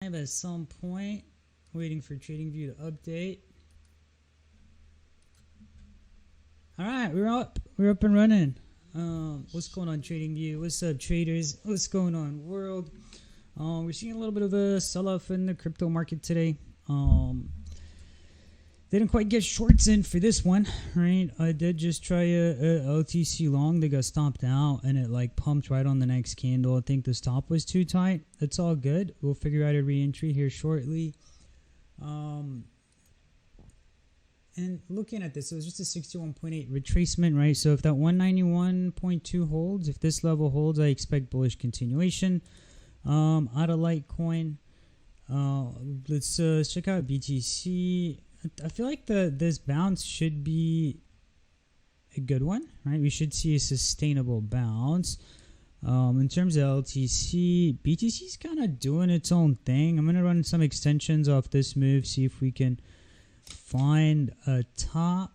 At some point, waiting for TradingView to update. All right, we're up and running. What's going on, TradingView? What's up, traders? What's going on, world? We're seeing a little bit of a sell-off in the crypto market today. Didn't quite get shorts in for this one, right? I did just try a LTC long. They got stomped out and it like pumped right on the next candle. I think the stop was too tight. It's all good. We'll figure out a re-entry here shortly. And looking at this, it was just a 61.8 retracement, right? So if that 191.2 holds, if this level holds, I expect bullish continuation. Out of Litecoin, let's check out BTC. I feel like this bounce should be a good one, right? We should see a sustainable bounce. In terms of LTC, BTC is kind of doing its own thing. I'm going to run some extensions off this move, see if we can find a top.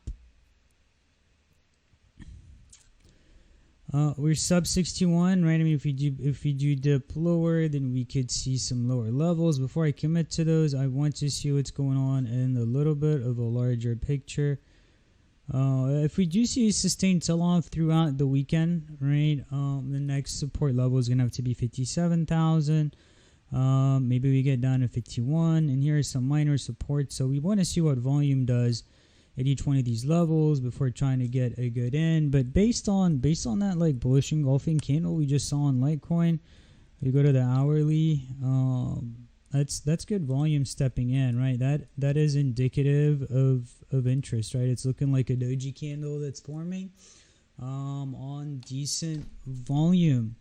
We're sub 61, right? I mean, if we do dip lower, then we could see some lower levels. Before I commit to those, I want to see what's going on in a little bit of a larger picture. If we do see a sustained sell-off throughout the weekend, right? The next support level is gonna have to be 57,000. Maybe we get down to 51, and here are some minor supports. So we want to see what volume does at each one of these levels before trying to get a good in. But based on that like bullish engulfing candle we just saw on Litecoin, we go to the hourly. That's good volume stepping in, right? That is indicative of interest, right? It's looking like a doji candle that's forming on decent volume.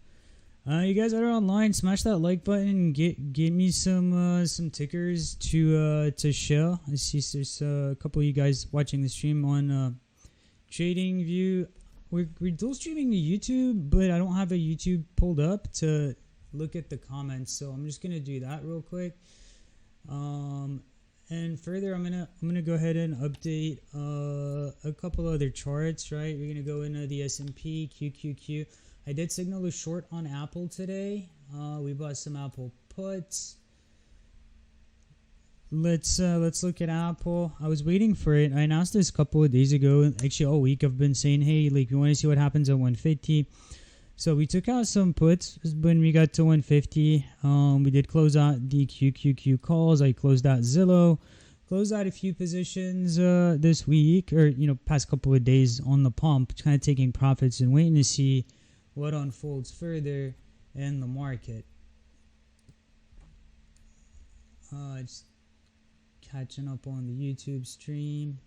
You guys that are online, smash that like button and get me some tickers to show. I see there's a couple of you guys watching the stream on TradingView. We're dual streaming to YouTube, but I don't have a YouTube pulled up to look at the comments, so I'm just gonna do that real quick. And further, I'm gonna go ahead and update a couple other charts. Right, we're gonna go into the S&P, QQQ. I did signal a short on Apple today. We bought some Apple puts. Let's look at Apple. I was waiting for it. I announced this a couple of days ago. Actually, all week I've been saying, hey, like we want to see what happens at 150. So we took out some puts when we got to 150. We did close out the QQQ calls. I closed out Zillow. Closed out a few positions this week, or past couple of days on the pump, kind of taking profits and waiting to see what unfolds further in the market. Just catching up on the YouTube stream.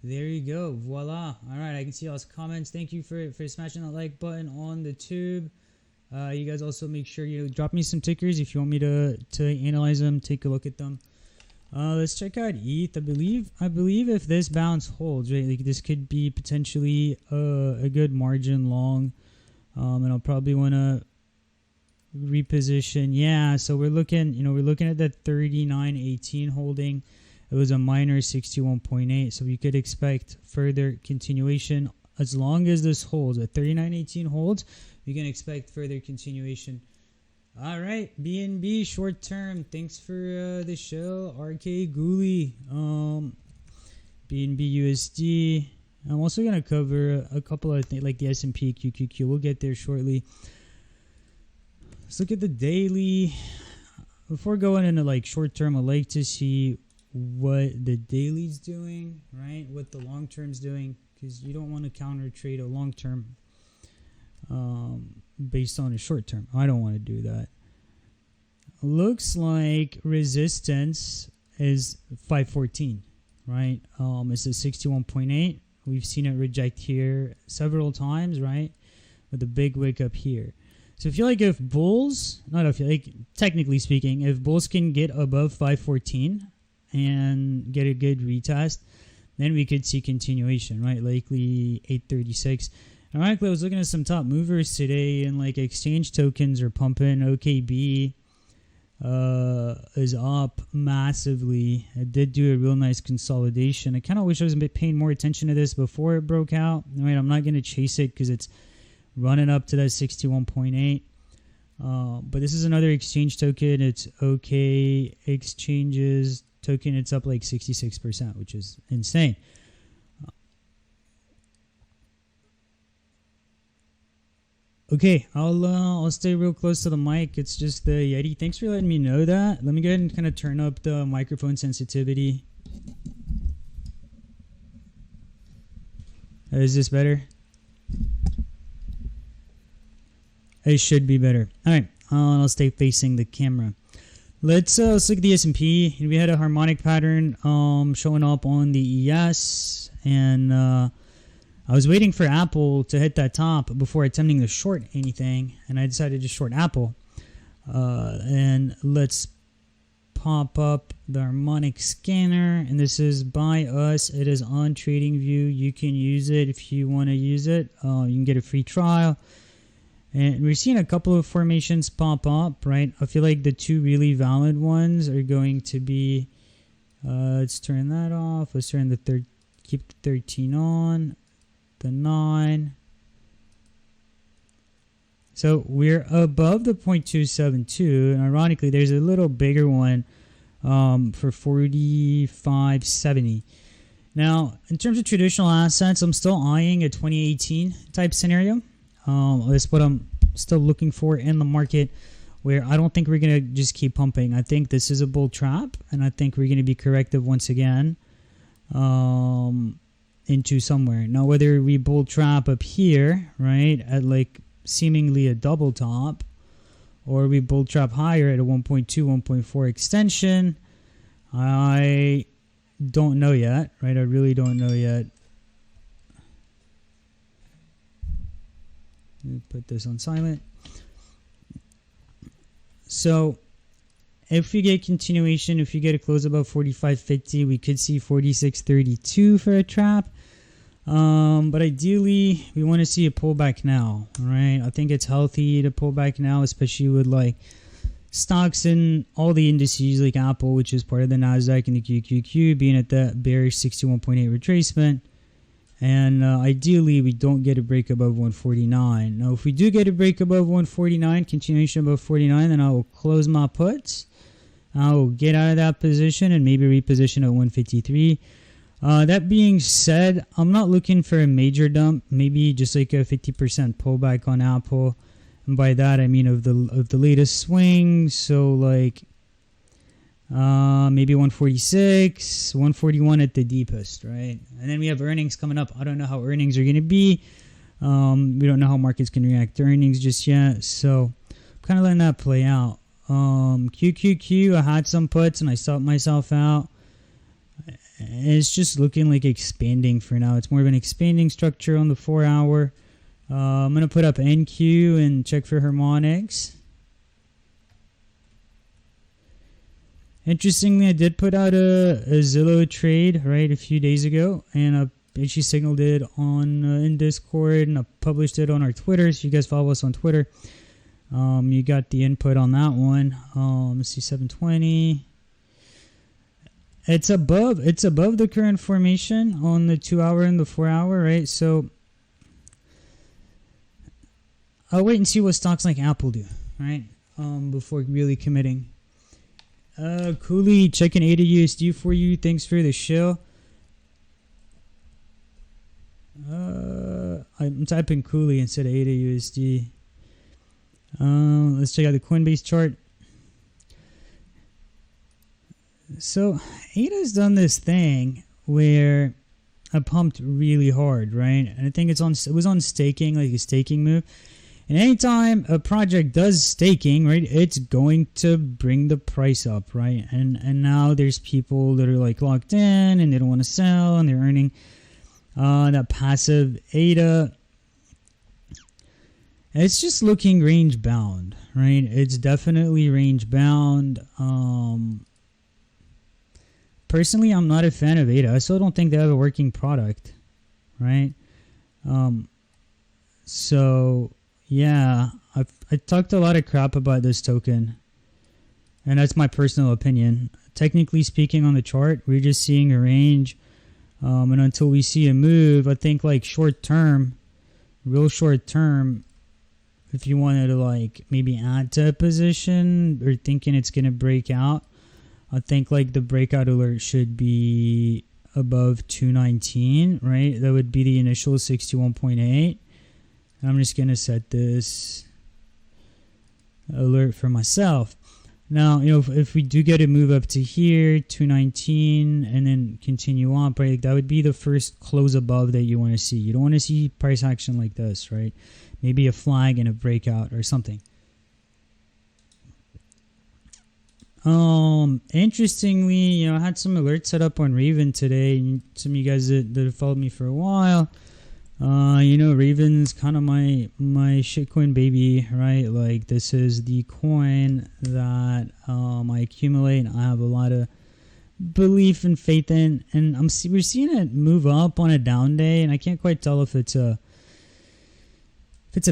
There you go. Voila. All right, I can see all those comments. Thank you for smashing that like button on the tube. You guys also make sure you drop me some tickers if you want me to analyze them, take a look at them. Let's check out ETH. I believe if this bounce holds, right, like this could be potentially a good margin long, and I'll probably want to reposition. Yeah, so we're looking at that 39.18 holding. It was a minor 61.8, so we could expect further continuation as long as this holds. At 39.18 holds, we can expect further continuation. All right, BNB short term. Thanks for the show, RK Ghoulie. BNB USD. I'm also gonna cover a couple of things like the S&P, QQQ. We'll get there shortly. Let's look at the daily. Before going into like short term, I like to see what the daily's doing, right? What the long term's doing, because you don't want to counter trade a long term based on a short term. I don't want to do that. Looks like resistance is 514, right? It's a 61.8. We've seen it reject here several times, right? With a big wick up here. So I feel like if bulls, technically speaking, if bulls can get above 514 and get a good retest, then we could see continuation, right? Likely 836. Ironically, I was looking at some top movers today, and like exchange tokens are pumping. OKB is up massively. It did do a real nice consolidation. I kind of wish I was paying more attention to this before it broke out. Right, I'm not going to chase it because it's running up to that 61.8. But this is another exchange token. It's OK Exchanges token. It's up like 66%, which is insane. Okay, I'll stay real close to the mic. It's just the Yeti. Thanks for letting me know that. Let me go ahead and kind of turn up the microphone sensitivity. Is this better? It should be better. All right, I'll stay facing the camera. Let's look at the S&P. We had a harmonic pattern showing up on the ES, and I was waiting for Apple to hit that top before attempting to short anything, and I decided to short Apple. And let's pop up the Harmonic Scanner, and this is by us. It is on TradingView. You can use it if you want to use it. You can get a free trial. And we're seeing a couple of formations pop up, right? I feel like the two really valid ones are going to be, let's turn that off. Let's turn the keep the 13 on, the 9. So we're above the 0.272, and ironically, there's a little bigger one for 45.70. Now, in terms of traditional assets, I'm still eyeing a 2018 type scenario. That's what I'm still looking for in the market, where I don't think we're going to just keep pumping. I think this is a bull trap, and I think we're going to be corrective once again into somewhere. Now, whether we bull trap up here, right, at like seemingly a double top, or we bull trap higher at a 1.2, 1.4 extension, I don't know yet, right? I really don't know yet. Let me put this on silent. So if we get continuation, if you get a close above 45.50, we could see 46.32 for a trap. But ideally, we want to see a pullback now, right? I think it's healthy to pull back now, especially with like stocks in all the indices like Apple, which is part of the NASDAQ, and the QQQ being at that bearish 61.8 retracement. And ideally, we don't get a break above 149. Now, if we do get a break above 149, continuation above 49, then I will close my puts. I will get out of that position and maybe reposition at 153. That being said, I'm not looking for a major dump. Maybe just like a 50% pullback on Apple. And by that, I mean of the latest swing. So like maybe 146, 141 at the deepest, right? And then we have earnings coming up. I don't know how earnings are going to be. We don't know how markets can react to earnings just yet. So I'm kind of letting that play out. QQQ, I had some puts and I stopped myself out. It's just looking like expanding for now. It's more of an expanding structure on the 4-hour. I'm going to put up NQ and check for Harmonics. Interestingly, I did put out a Zillow trade, right, a few days ago, and I actually signaled it on in Discord, and I published it on our Twitter. So you guys follow us on Twitter. You got the input on that one. Let's see, 720. It's above the current formation on the 2-hour and the 4-hour, right? So I'll wait and see what stocks like Apple do, right? Before really committing. Cooley, checking ADA USD for you. Thanks for the show. I'm typing Cooley instead of ADA USD. Let's check out the Coinbase chart. So ADA's done this thing where I pumped really hard, right? And I think it was on staking, like a staking move. And anytime a project does staking, right, it's going to bring the price up, right? And now there's people that are like locked in and they don't want to sell and they're earning that passive ADA. It's just looking range bound, right? It's definitely range bound. Personally, I'm not a fan of ADA. I still don't think they have a working product, right? So yeah, I talked a lot of crap about this token, and that's my personal opinion. Technically speaking, on the chart, we're just seeing a range, and until we see a move, I think like short term, real short term, if you wanted to like maybe add to a position or thinking it's going to break out, I think like the breakout alert should be above 219, right? That would be the initial 61.8. I'm just going to set this alert for myself. Now, you know, if we do get a move up to here, 219, and then continue on, right, that would be the first close above that you want to see. You don't want to see price action like this, right? Maybe a flag and a breakout or something. Interestingly, you know, I had some alerts set up on Raven today. Some of you guys that have followed me for a while, you know, Raven's kind of my shitcoin baby, right? Like, this is the coin that I accumulate. I have a lot of belief and faith in, and we're seeing it move up on a down day, and I can't quite tell if it's a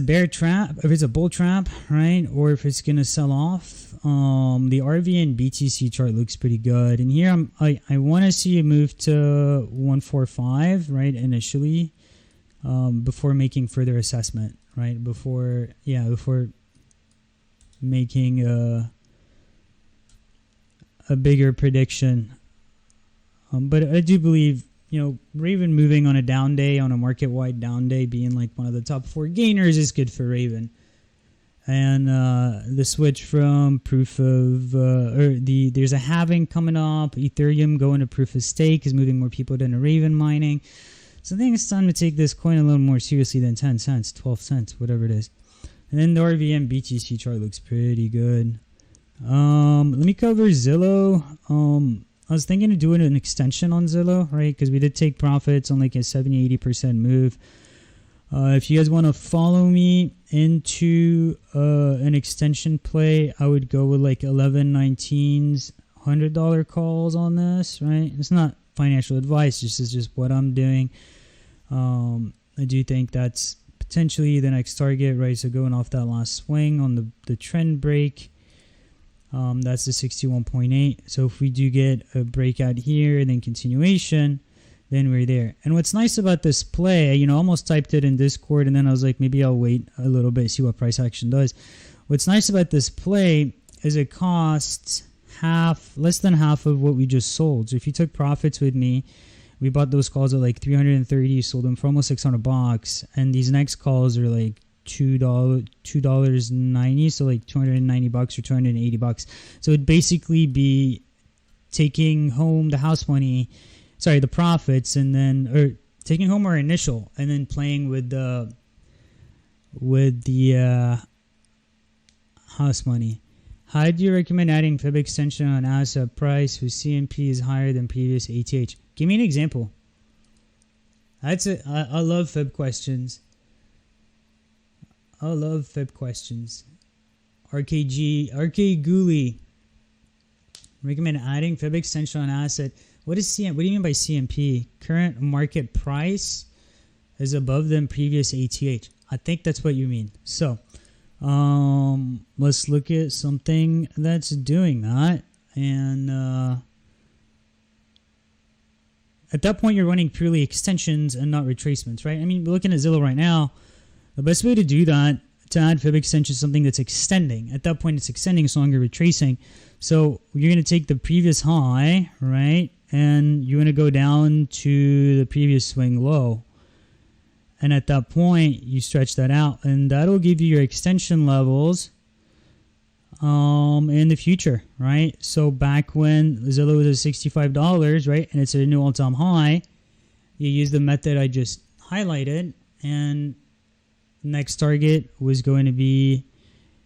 bear trap, if it's a bull trap, right, or if it's gonna sell off. The RV and BTC chart looks pretty good, and here I want to see a move to 145, right, initially. Before making further assessment, right? Before making a bigger prediction. But I do believe, you know, Raven moving on a down day, on a market-wide down day, being like one of the top 4 gainers is good for Raven. And the switch from proof of, there's a halving coming up. Ethereum going to proof of stake is moving more people into Raven mining. So I think it's time to take this coin a little more seriously than 10 cents, 12 cents, whatever it is. And then the RVM BTC chart looks pretty good. Let me cover Zillow. I was thinking of doing an extension on Zillow, right? Because we did take profits on like a 70-80% move. If you guys want to follow me into an extension play, I would go with like 11.19's $100 calls on this, right? It's not financial advice, this is just what I'm doing. I do think that's potentially the next target, right? So going off that last swing on the trend break, that's the 61.8. So if we do get a breakout here and then continuation, then we're there. And what's nice about this play, you know, I almost typed it in Discord and then I was like, maybe I'll wait a little bit, see what price action does. What's nice about this play is it costs less than half of what we just sold. So if you took profits with me, we bought those calls at like 330, sold them for almost $600, and these next calls are like $2.90, so like $290 or $280. So it'd basically be taking home the house money, sorry, the profits, and then, or taking home our initial and then playing with the house money. How do you recommend adding Fib Extension on asset price whose CMP is higher than previous ETH? Give me an example. That's it. I love Fib questions. I love Fib questions. RK Ghoulie. Recommend adding Fib Extension on asset. What do you mean by CMP? Current market price is above than previous ETH. I think that's what you mean. So, let's look at something that's doing that. And at that point, you're running purely extensions and not retracements, right? I mean, we're looking at Zillow right now. The best way to do that, to add Fib Extension, is something that's extending. At that point, it's extending, it's no longer retracing. So you're going to take the previous high, right? And you're going to go down to the previous swing low. And at that point, you stretch that out. And that'll give you your extension levels in the future, right? So back when Zillow was at $65, right, and it's at a new all-time high, you use the method I just highlighted, and next target was going to be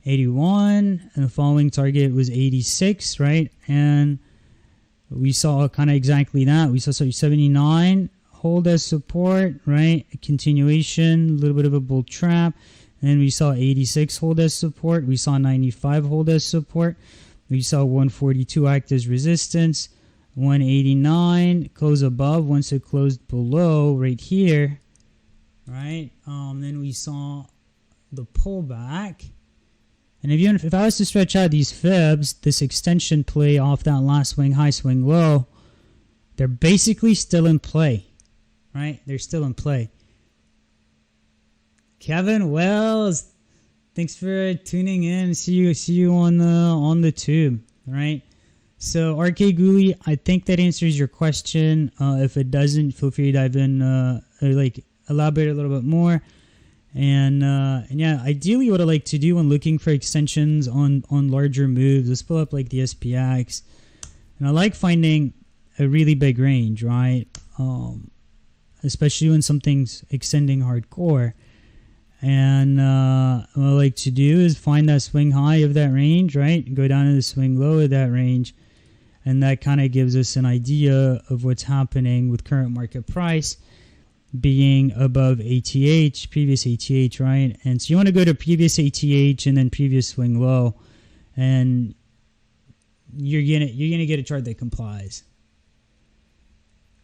81, and the following target was 86, right? And we saw kind of exactly that. We saw 79 hold as support, right? A continuation, a little bit of a bull trap. And we saw 86 hold as support. We saw 95 hold as support. We saw 142 act as resistance. 189 close above once it closed below right here, right? Then we saw the pullback. And if I was to stretch out these fibs, this extension play off that last swing high, swing low, they're basically still in play, right? They're still in play. Kevin Wells, Thanks for tuning in. See you on the tube. All right. So RK Ghoulie, I think that answers your question. If it doesn't, feel free to dive in, or like elaborate a little bit more. And yeah, ideally what I like to do when looking for extensions on larger moves, let's pull up like the SPX, and I like finding a really big range, right? Especially when something's extending hardcore. And what I like to do is find that swing high of that range, right? And go down to the swing low of that range. And that kind of gives us an idea of what's happening with current market price being above ATH, previous ATH, right? And so you want to go to previous ATH and then previous swing low, and you're gonna get a chart that complies.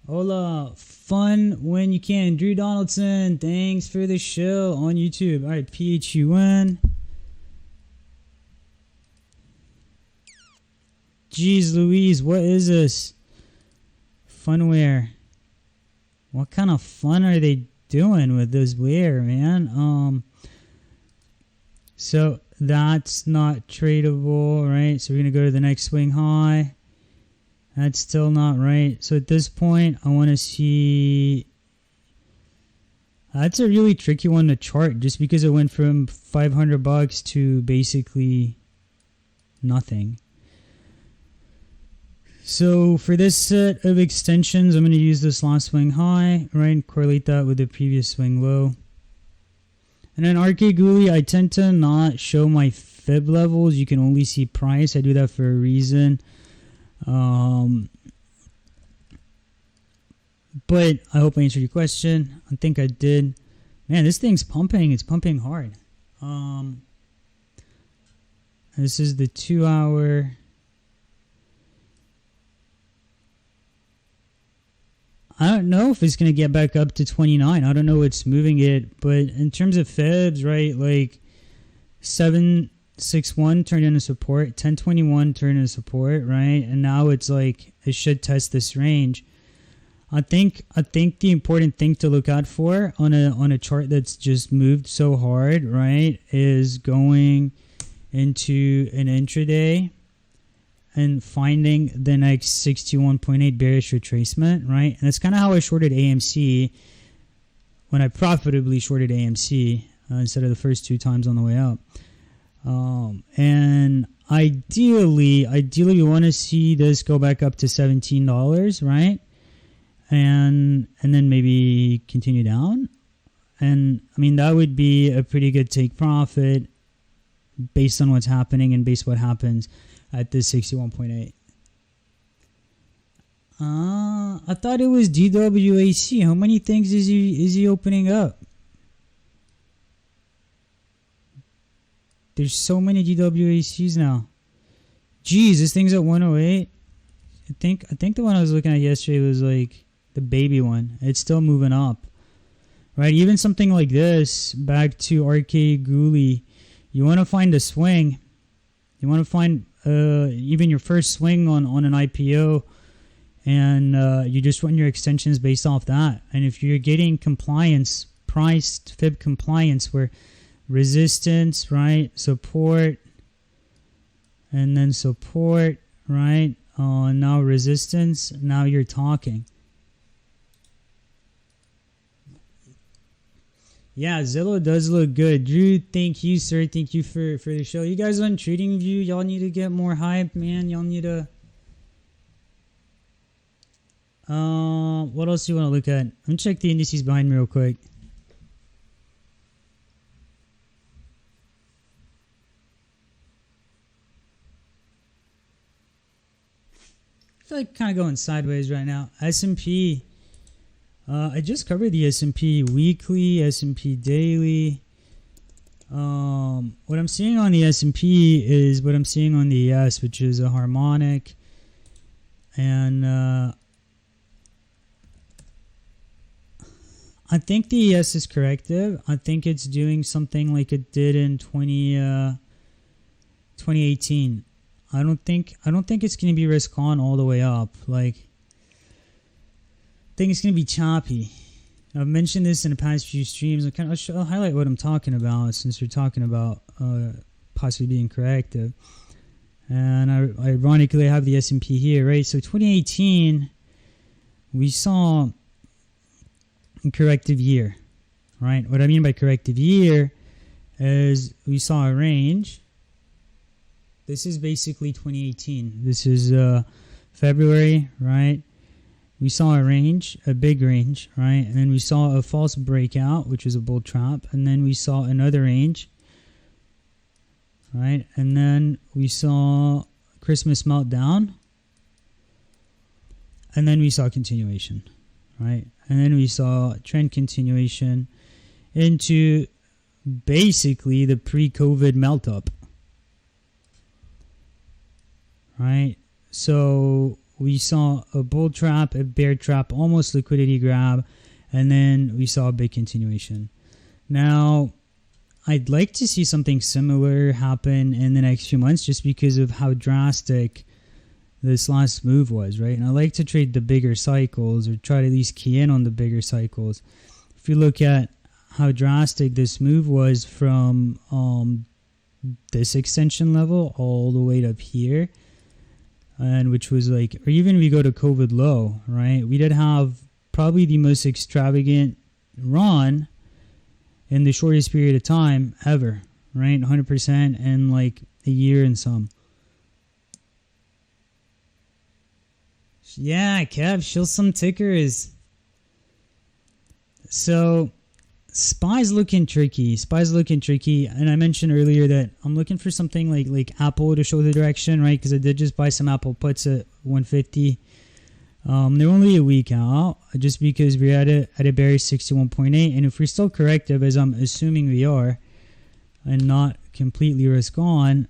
Hola, fun when you can. Drew Donaldson, thanks for the show on YouTube. All right, PHUN. Jeez Louise, what is this? Funware. What kind of fun are they doing with this wear, man? So that's not tradable, right? So we're going to go to the next swing high. That's still not right. So at this point, I want to see... That's a really tricky one to chart just because it went from $500 to basically nothing. So for this set of extensions, I'm going to use this last swing high, right, and correlate that with the previous swing low. And then RK Ghoulie, I tend to not show my fib levels. You can only see price. I do that for a reason. But I hope I answered your question. I think I did. Man, this thing's pumping. It's pumping hard. This is the 2 hour... I don't know if it's going to get back up to 29. I don't know what's moving it. But in terms of fibs, right, like 761 turned into support, 1021 turned into support, right? And now it's like it should test this range. I think the important thing to look out for on a chart that's just moved so hard, right, is going into an intraday and finding the next 61.8 bearish retracement, right? And that's kind of how I shorted AMC when I profitably shorted AMC instead of the first 2 times on the way up. And ideally we want to see this go back up to $17, right? And then maybe continue down. And I mean, that would be a pretty good take profit based on what's happening and based on what happens at this 61.8. I thought it was DWAC. How many things is he opening up? There's so many DWACs now. Jeez, this thing's at 108. I think the one I was looking at yesterday was like the baby one. It's still moving up. Right? Even something like this, back to RK Ghoulie, you want to find a swing. You want to find even your first swing on an IPO, and you just run your extensions based off that. And if you're getting compliance, priced fib compliance, where resistance, right, support, and then support, right, now resistance, now you're talking. Yeah, Zillow does look good. Drew, thank you, sir. Thank you for the show. You guys on TradingView, y'all need to get more hype, man. Y'all need to... what else do you want to look at? Let me check the indices behind me real quick. I feel like kind of going sideways right now. S&P... I just covered the S&P weekly, S&P daily. What I'm seeing on the S&P is what I'm seeing on the ES, which is a harmonic. And I think the ES is corrective. I think it's doing something like it did in 2018. I don't think it's going to be risk on all the way up. Like, think it's going to be choppy. I've mentioned this in the past few streams. I'll highlight what I'm talking about since we're talking about possibly being corrective. And ironically, I have the S&P here, right? So 2018, we saw a corrective year, right? What I mean by corrective year is we saw a range. This is basically 2018. This is February, right? We saw a range, a big range, right? And then we saw a false breakout, which was a bull trap. And then we saw another range, right? And then we saw Christmas meltdown. And then we saw continuation, right? And then we saw trend continuation into basically the pre-COVID melt up, right? So we saw a bull trap, a bear trap, almost liquidity grab, and then we saw a big continuation. Now, I'd like to see something similar happen in the next few months just because of how drastic this last move was, right? And I like to trade the bigger cycles or try to at least key in on the bigger cycles. If you look at how drastic this move was from this extension level all the way up here, and which was like, or even we go to COVID low, right? We did have probably the most extravagant run in the shortest period of time ever, right? 100% in like a year and some. Yeah, Kev, show some tickers. So SPY's looking tricky. And I mentioned earlier that I'm looking for something like Apple to show the direction, right? Because I did just buy some Apple puts at 150. They're only a week out, just because we're at a bearish 61.8, and if we're still corrective, as I'm assuming we are, and not completely risk on,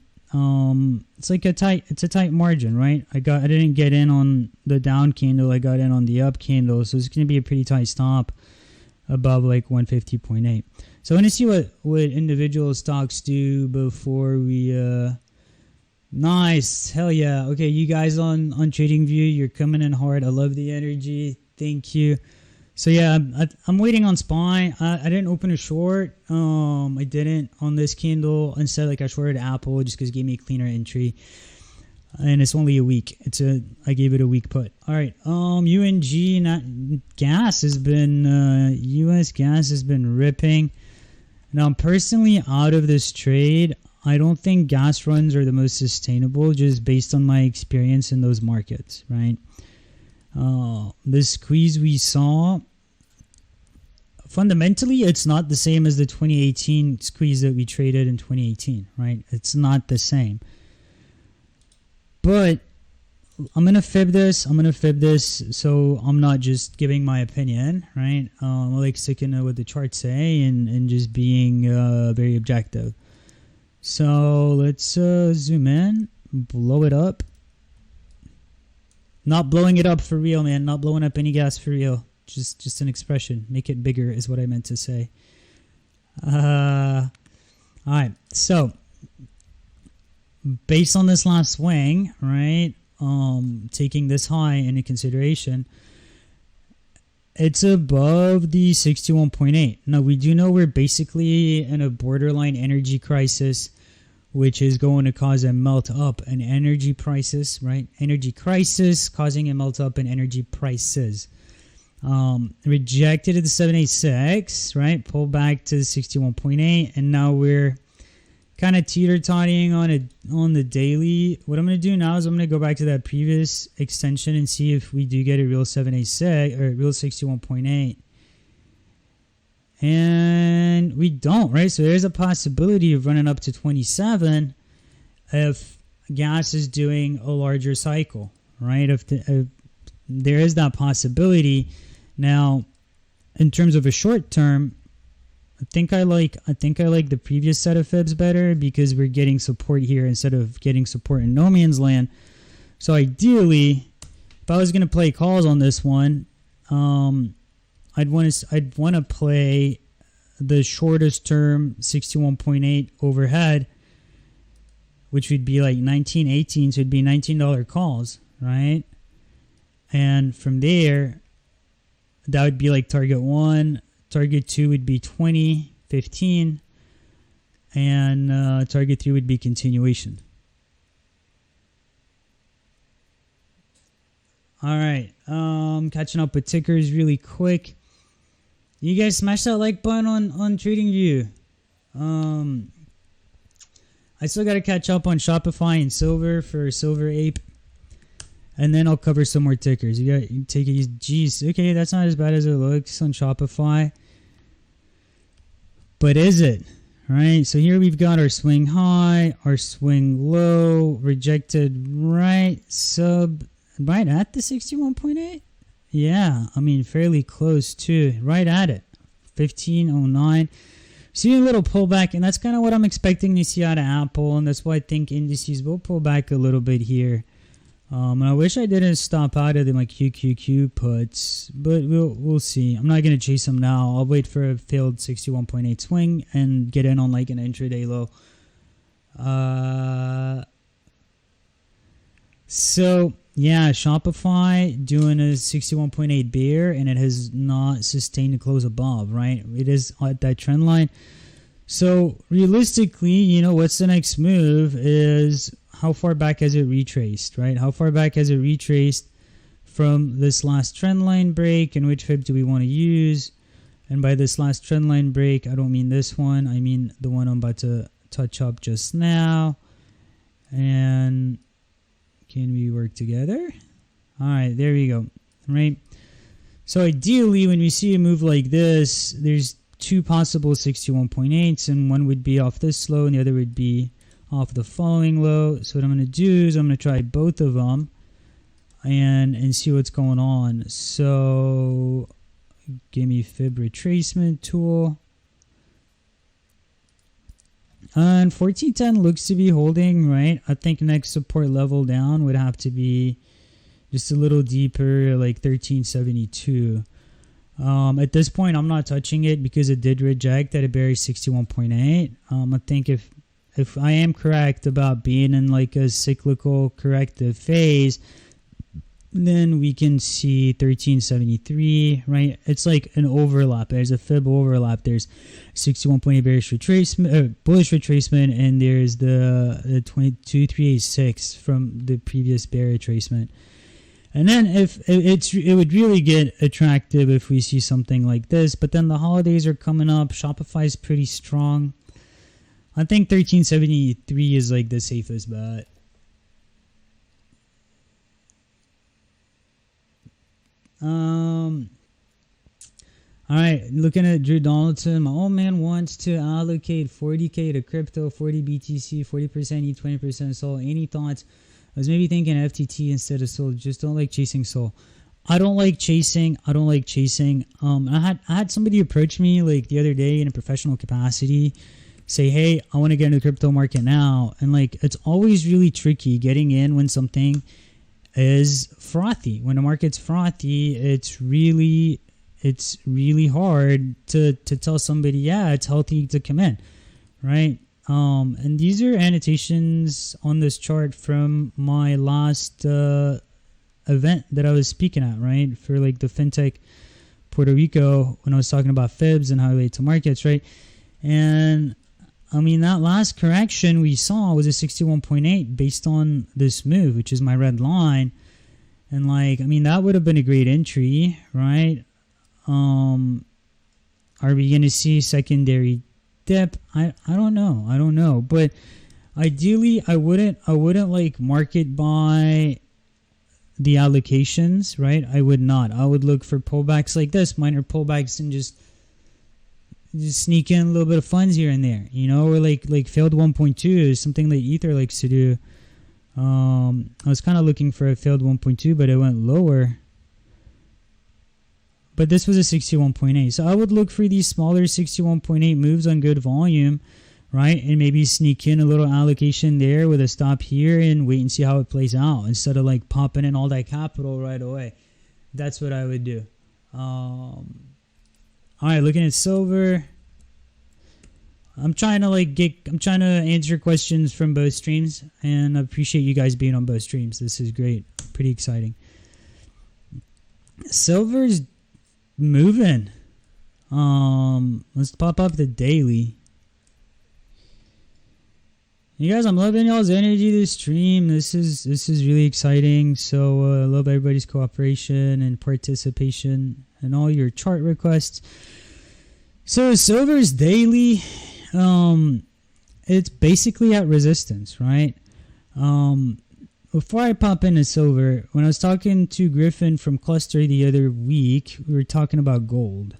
it's like a tight margin, right? I didn't get in on the down candle, I got in on the up candle, so it's going to be a pretty tight stop above like 150.8. So I want to see what individual stocks do before we nice, hell yeah. Okay, you guys on TradingView, you're coming in hard. I love the energy, thank you. So yeah, I'm waiting on SPY. I didn't open a short. I didn't on this candle. Instead, like I shorted Apple just because it gave me a cleaner entry. And it's only a week. I gave it a week put. All right. UNG gas has been US gas has been ripping. Now I'm personally out of this trade. I don't think gas runs are the most sustainable, just based on my experience in those markets, right? The squeeze we saw, fundamentally, it's not the same as the 2018 squeeze that we traded in 2018, right? It's not the same. But I'm going to fib this. So I'm not just giving my opinion, right? I like sticking to what the charts say and just being very objective. So let's zoom in, blow it up. Not blowing it up for real, man. Not blowing up any gas for real. Just an expression. Make it bigger is what I meant to say. All right. So based on this last swing, right, taking this high into consideration, it's above the 61.8. Now, we do know we're basically in a borderline energy crisis, which is going to cause a melt up in energy prices, right? Energy crisis causing a melt up in energy prices. Rejected at the 786, right? Pulled back to the 61.8, and now we're kind of teeter-totting on the daily. What I'm going to do now is I'm going to go back to that previous extension and see if we do get a real 786 or a real 61.8. And we don't, right? So there's a possibility of running up to 27 if gas is doing a larger cycle, right? If there is that possibility. Now, in terms of a short term, I think I like the previous set of fibs better because we're getting support here instead of getting support in no man's land. So ideally, if I was going to play calls on this one, I'd want to play the shortest term 61.8 overhead, which would be like 19.18, so it'd be $19 calls, right? And from there, that would be like target 1. Target 2 would be 20, 15. And target 3 would be continuation. All right. Catching up with tickers really quick. You guys smash that like button on TradingView. I still got to catch up on Shopify and Silver for Silver Ape. And then I'll cover some more tickers. You take it easy. Jeez, okay, that's not as bad as it looks on Shopify. But is it? Right, so here we've got our swing high, our swing low, rejected right at the 61.8. Yeah, I mean fairly close too, right at it, 1509. See a little pullback, and that's kind of what I'm expecting to see out of Apple, and that's why I think indices will pull back a little bit here. And I wish I didn't stop out of my QQQ puts, but we'll see. I'm not going to chase them now. I'll wait for a failed 61.8 swing and get in on like an intraday low. So yeah, Shopify doing a 61.8 bear, and it has not sustained a close above, right? It is at that trend line. So realistically, what's the next move is how far back has it retraced, right? How far back has it retraced from this last trend line break, and which fib do we want to use? And by this last trend line break, I don't mean this one. I mean the one I'm about to touch up just now. And can we work together? All right, there we go, right? So ideally, when we see a move like this, there's two possible 61.8s, and one would be off this low and the other would be off the following low. So what I'm going to do is I'm going to try both of them and see what's going on. So give me Fib retracement tool. And 1410 looks to be holding, right? I think next support level down would have to be just a little deeper, like 1372. At this point, I'm not touching it because it did reject at a bearish 61.8. I think if I am correct about being in like a cyclical corrective phase, then we can see 1373, right? It's like an overlap. There's a Fib overlap. There's 61.8 bearish retracement, bullish retracement, and there's the 22386 from the previous bear retracement. And then it would really get attractive if we see something like this. But then the holidays are coming up. Shopify is pretty strong. I think 1373 is like the safest bet. All right, looking at Drew Donaldson, my old man wants to allocate 40K to crypto, 40 BTC, 40% ETH, 20% SOL. Any thoughts? I was maybe thinking FTT instead of SOL. Just don't like chasing SOL. I don't like chasing. I had somebody approach me like the other day in a professional capacity, say, hey, I want to get into the crypto market now. And like, it's always really tricky getting in when something is frothy. When the market's frothy, it's really hard to tell somebody, yeah, it's healthy to come in, right? And these are annotations on this chart from my last event that I was speaking at, right? For like the FinTech Puerto Rico, when I was talking about fibs and how they relate to markets, right? And I mean, that last correction we saw was a 61.8 based on this move, which is my red line. And like, I mean, that would have been a great entry, right? Are we going to see secondary dip? I don't know. But ideally, I wouldn't like market buy the allocations, right? I would not. I would look for pullbacks like this, minor pullbacks, and just sneak in a little bit of funds here and there, or like failed 1.2 is something that Ether likes to do. I was kind of looking for a failed 1.2, but it went lower. But this was a 61.8. So I would look for these smaller 61.8 moves on good volume, right? And maybe sneak in a little allocation there with a stop here and wait and see how it plays out instead of like popping in all that capital right away. That's what I would do. All right, looking at silver. I'm trying to answer questions from both streams, and I appreciate you guys being on both streams. This is great. Pretty exciting. Silver's moving. Let's pop up the daily. You guys, I'm loving y'all's energy this stream. This is really exciting. So I love everybody's cooperation and participation and all your chart requests. So silver's daily, it's basically at resistance, right? Before I pop into silver, when I was talking to Griffin from Cluster the other week, we were talking about gold.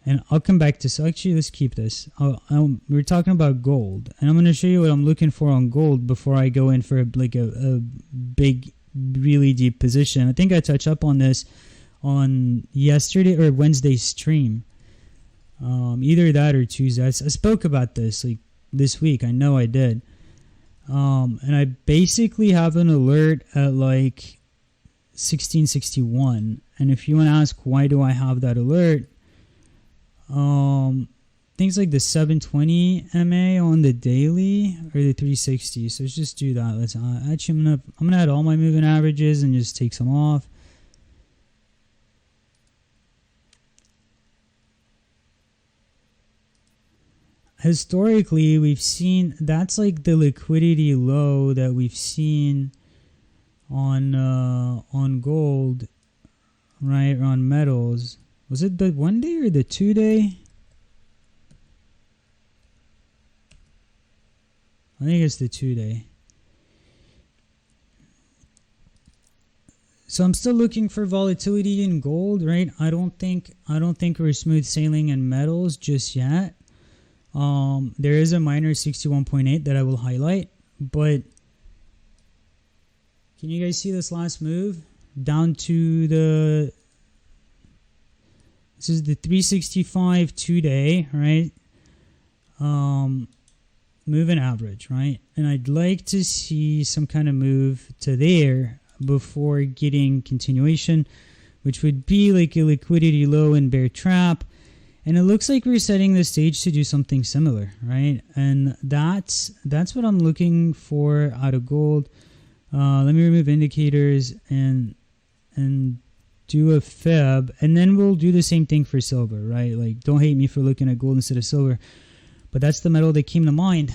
And I'll come back to, so actually let's keep this. We were talking about gold, and I'm going to show you what I'm looking for on gold before I go in for a big, really deep position. I think I touched up on this on yesterday or Wednesday's stream. Either that or Tuesday. I spoke about this like this week. I know I did. And I basically have an alert at like 1661. And if you want to ask why do I have that alert, things like the 720 MA on the daily or the 360. So let's just do that. Let's actually I'm gonna add all my moving averages and just take some off. Historically, we've seen that's like the liquidity low that we've seen on gold, right? Or on metals. Was it the 1 day or the 2 day? I think it's the 2 day. So I'm still looking for volatility in gold, right? I don't think we're smooth sailing in metals just yet. There is a minor 61.8 that I will highlight, but can you guys see this last move down to the? This is the 365 2-day, right? Moving average, right? And I'd like to see some kind of move to there before getting continuation, which would be like a liquidity low and bear trap. And it looks like we're setting the stage to do something similar, right? And that's what I'm looking for out of gold. Let me remove indicators and do a fib, and then we'll do the same thing for silver, right? Like, don't hate me for looking at gold instead of silver, but that's the metal that came to mind.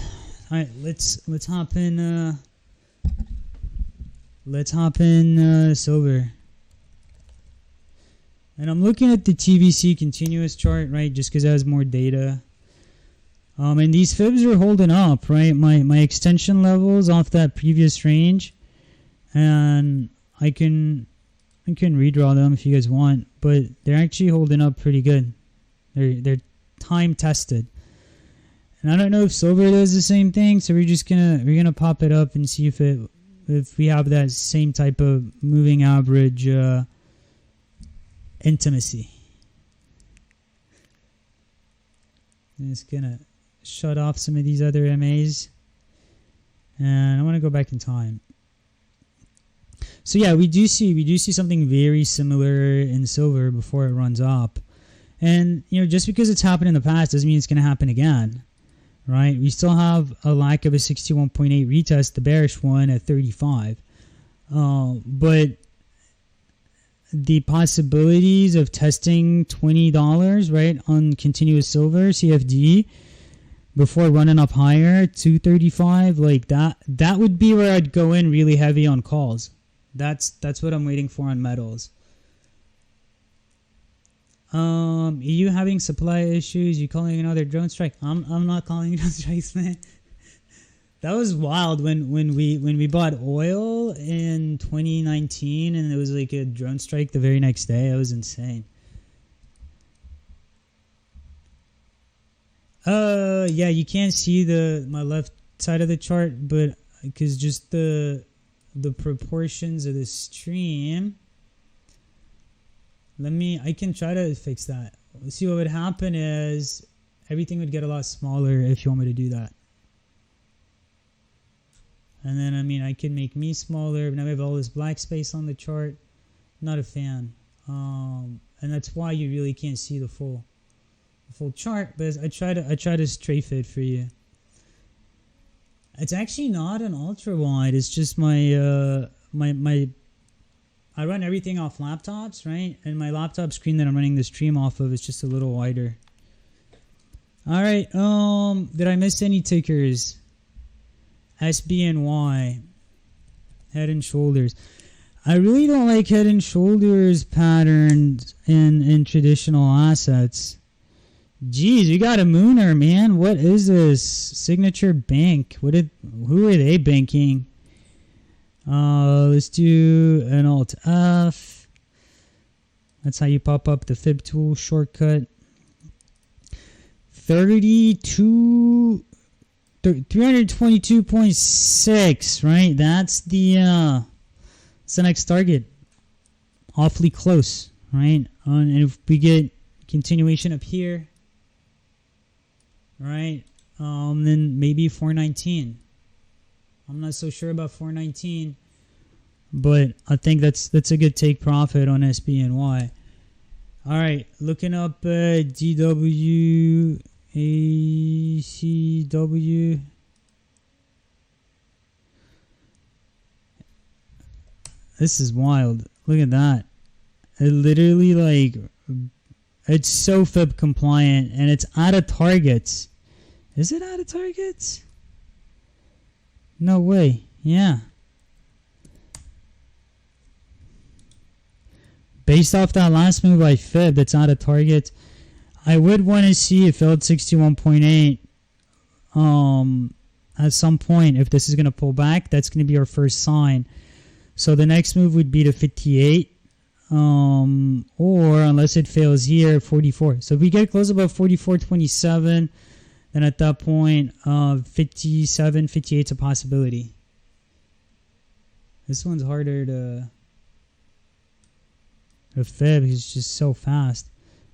All right, let's hop in. Let's hop in silver. And I'm looking at the TVC continuous chart, right? Just because it has more data. And these fibs are holding up, right? My extension levels off that previous range, and I can redraw them if you guys want, but they're actually holding up pretty good. They're time tested, and I don't know if silver does the same thing. So we're gonna pop it up and see if we have that same type of moving average intimacy. I'm just gonna shut off some of these other MAs, and I want to go back in time. So yeah, we do see something very similar in silver before it runs up. And just because it's happened in the past doesn't mean it's going to happen again, right? We still have a lack of a 61.8 retest, the bearish one at 35. But the possibilities of testing $20, right, on continuous silver CFD before running up higher to 35, like that would be where I'd go in really heavy on calls. That's what I'm waiting for on metals. EU having supply issues. You calling another drone strike? I'm not calling drone strikes, man. That was wild when we bought oil in 2019 and it was like a drone strike the very next day. That was insane. Yeah, you can't see my left side of the chart, but because just the proportions of the stream. I can try to fix that. Let's see, what would happen is everything would get a lot smaller if you want me to do that. And then, I can make me smaller, but now we have all this black space on the chart. Not a fan. And that's why you really can't see the full chart, but I try to strafe it for you. It's actually not an ultra wide. It's just my I run everything off laptops, right? And my laptop screen that I'm running the stream off of is just a little wider. All right. Did I miss any tickers? SBNY. Head and shoulders. I really don't like head and shoulders patterns in traditional assets. Jeez, we got a mooner, man. What is this? Signature Bank. Who are they banking? Let's do an Alt F. That's how you pop up the Fib tool shortcut. 322.6, right? That's the next target. Awfully close, right? And if we get continuation up here, right? Then maybe 419. I'm not so sure about 419, but I think that's a good take profit on SBNY. All right, looking up DW, ACW. This is wild. Look at that. It literally, like, it's so Fib compliant, and it's out of targets. Is it out of targets? No way. Yeah. Based off that last move by Fib that's out of target, I would want to see if held 61.8 at some point. If this is going to pull back, that's going to be our first sign. So the next move would be to 58, or unless it fails here, 44. So if we get close above 44.27, then at that point, 57, 58 is a possibility. This one's harder to Fib. He's just so fast.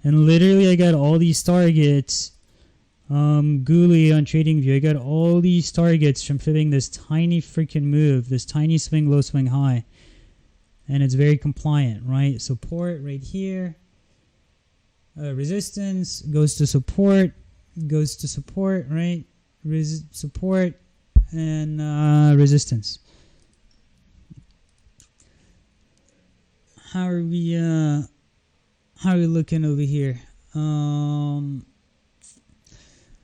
And literally, I got all these targets. Ghoulie on TradingView, I got all these targets from fibbing this tiny freaking move, this tiny swing, low swing, high. And it's very compliant, right? Support right here. Resistance goes to support, right? Support and resistance. How are we looking over here? I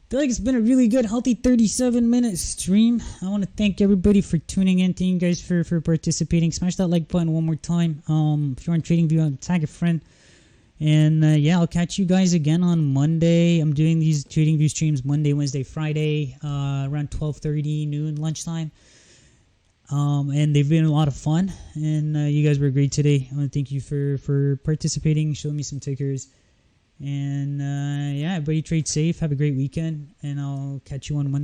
feel like it's been a really good, healthy 37-minute stream. I want to thank everybody for tuning in. Thank you guys for participating. Smash that like button one more time. If you're on TradingView, tag a friend. And yeah, I'll catch you guys again on Monday. I'm doing these TradingView streams Monday, Wednesday, Friday, around 12:30 noon, lunchtime. And they've been a lot of fun. And you guys were great today. I want to thank you for participating, showing me some tickers. And yeah, everybody trade safe. Have a great weekend. And I'll catch you on Monday.